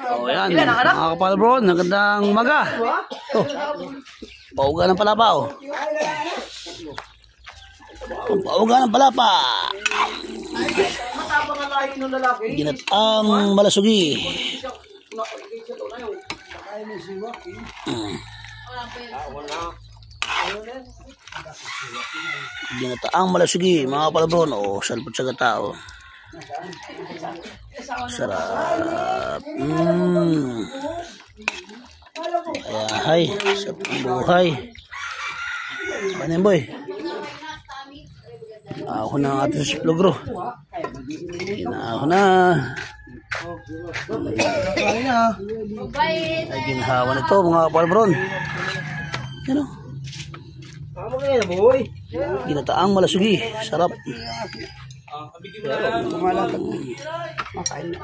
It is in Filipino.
Oh, yan. Mga kapalbron, magandang umaga. Oh, pauga ng palapa, oh. Pauga ng palapa. Ginataang malasugi. Ginataang malasugi, mga kapalbron. Oh, salpot sa gata, oh. Sarap. Ay, sa buhay. Ano yun, boy? Ako na ating siplogro. Ako na. Ay, ginhawa na ito, mga kapalbron. Ano? Ginataang malasugi. Sarap. Makain na.